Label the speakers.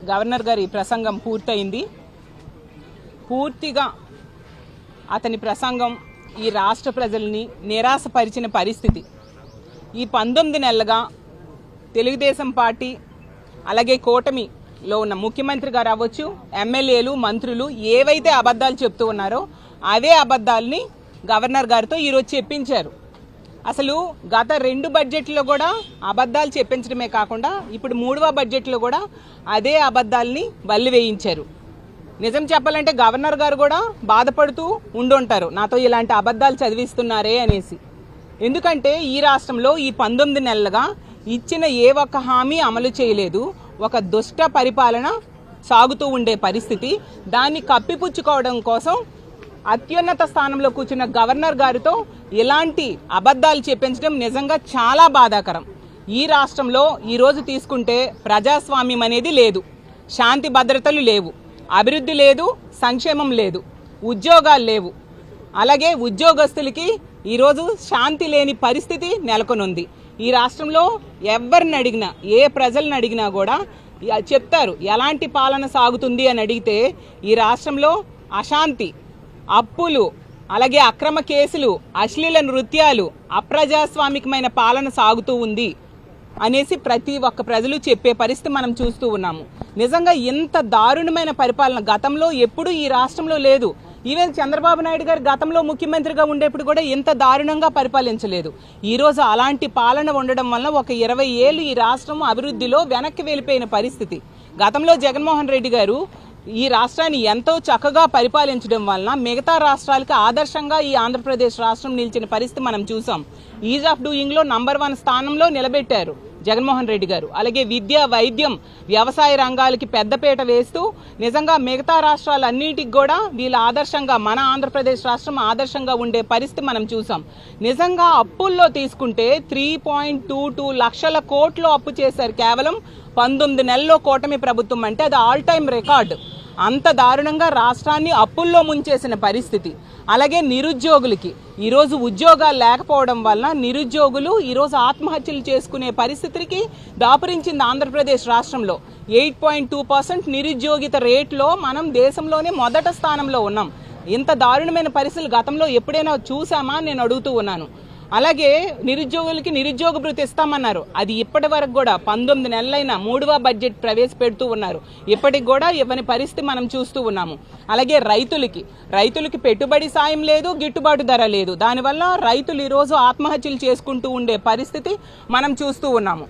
Speaker 1: Governor గారి ప్రసంగం పూర్తయింది. పూర్తిగా అతని ప్రసంగం ఈ రాష్ట్ర ప్రజల్ని నిరాశపరిచిన పరిస్థితి. ఈ 19 నెలలుగా తెలుగుదేశం పార్టీ అలాగే కూటమిలో ఉన్న ముఖ్యమంత్రి గారు అవ్వచ్చు, ఎమ్మెల్యేలు, మంత్రులు ఏవైతే అబద్ధాలు చెప్తూ ఉన్నారో అవే అబద్ధాలని గవర్నర్ గారితో ఈరోజు చెప్పించారు. అసలు గత 2 బడ్జెట్లో కూడా అబద్ధాలు చెప్పించడమే కాకుండా ఇప్పుడు 3వ బడ్జెట్లో కూడా అదే అబద్ధాలని బల్లి వేయించారు. నిజం చెప్పాలంటే గవర్నర్ గారు కూడా బాధపడుతూ ఉండుంటారు, నాతో ఇలాంటి అబద్ధాలు చదివిస్తున్నారే అనేసి. ఎందుకంటే ఈ రాష్ట్రంలో ఈ 19 నెలలుగా ఇచ్చిన ఏ ఒక్క హామీ అమలు చేయలేదు. ఒక దుష్ట పరిపాలన సాగుతూ ఉండే పరిస్థితి. దాన్ని కప్పిపుచ్చుకోవడం కోసం అత్యున్నత స్థానంలో కూర్చున్న గవర్నర్ గారితో ఇలాంటి అబద్ధాలు చెప్పించడం నిజంగా చాలా బాధాకరం. ఈ రాష్ట్రంలో ఈరోజు తీసుకుంటే ప్రజాస్వామ్యం అనేది లేదు, శాంతి భద్రతలు లేవు, అభివృద్ధి లేదు, సంక్షేమం లేదు, ఉద్యోగాలు లేవు. అలాగే ఉద్యోగస్తులకి ఈరోజు శాంతి లేని పరిస్థితి నెలకొనుంది. ఈ రాష్ట్రంలో ఎవరిని అడిగినా, ఏ ప్రజలను అడిగినా కూడా చెప్తారు ఎలాంటి పాలన సాగుతుంది అని అడిగితే ఈ రాష్ట్రంలో అశాంతి, అప్పులు, అలాగే అక్రమ కేసులు, అశ్లీల నృత్యాలు, అప్రజాస్వామికమైన పాలన సాగుతూ ఉంది అనేసి ప్రతి ఒక్క ప్రజలు చెప్పే పరిస్థితి మనం చూస్తూ ఉన్నాము. నిజంగా ఇంత దారుణమైన పరిపాలన గతంలో ఎప్పుడూ ఈ రాష్ట్రంలో లేదు. ఈవెన్ చంద్రబాబు నాయుడు గారు గతంలో ముఖ్యమంత్రిగా ఉండేప్పుడు కూడా ఇంత దారుణంగా పరిపాలించలేదు. ఈరోజు అలాంటి పాలన ఉండడం వల్ల ఒక 20 ఏళ్ళు ఈ రాష్ట్రం అభివృద్ధిలో వెనక్కి వెళ్ళిపోయిన పరిస్థితి. గతంలో జగన్మోహన్ రెడ్డి గారు ఈ రాష్ట్రాన్ని ఎంతో చక్కగా పరిపాలించడం వలన మిగతా రాష్ట్రాలకు ఆదర్శంగా ఈ ఆంధ్రప్రదేశ్ రాష్ట్రం నిలిచిన పరిస్థితి మనం చూసాం. ఈజ్ ఆఫ్ డూయింగ్లో నంబర్ 1 స్థానంలో నిలబెట్టారు జగన్మోహన్ రెడ్డి గారు. అలాగే విద్య, వైద్యం, వ్యవసాయ రంగాలకి పెద్దపీట వేస్తూ నిజంగా మిగతా రాష్ట్రాలన్నిటికి కూడా వీళ్ళ ఆదర్శంగా, మన ఆంధ్రప్రదేశ్ రాష్ట్రం ఆదర్శంగా ఉండే పరిస్థితి మనం చూసాం. నిజంగా అప్పుల్లో తీసుకుంటే 3.22 లక్షల కోట్లు అప్పు చేశారు కేవలం 19 నెలల్లో కూటమి ప్రభుత్వం. అంటే అది ఆల్ టైమ్ రికార్డు. అంత దారుణంగా రాష్ట్రాన్ని అప్పుల్లో ముంచేసిన పరిస్థితి. అలాగే నిరుద్యోగులకి ఈరోజు ఉద్యోగాలు లేకపోవడం వల్ల నిరుద్యోగులు ఈరోజు ఆత్మహత్యలు చేసుకునే పరిస్థితికి దాపురించింది ఆంధ్రప్రదేశ్ రాష్ట్రంలో. 8.2% నిరుద్యోగిత రేట్లో మనం దేశంలోనే మొదట స్థానంలో ఉన్నాం. ఇంత దారుణమైన పరిస్థితులు గతంలో ఎప్పుడైనా చూసామా అని నేను అడుగుతూ ఉన్నాను. అలాగే నిరుద్యోగులకి నిరుద్యోగ భృతి ఇస్తామన్నారు. అది ఇప్పటి వరకు కూడా 19 నెలలైనా 3వ బడ్జెట్ ప్రవేశపెడుతూ ఉన్నారు. ఇప్పటికి కూడా ఇవ్వని పరిస్థితి మనం చూస్తూ ఉన్నాము. అలాగే రైతులకి పెట్టుబడి సాయం లేదు, గిట్టుబాటు ధర లేదు. దానివల్ల రైతులు ఈరోజు ఆత్మహత్యలు చేసుకుంటూ ఉండే పరిస్థితి మనం చూస్తూ ఉన్నాము.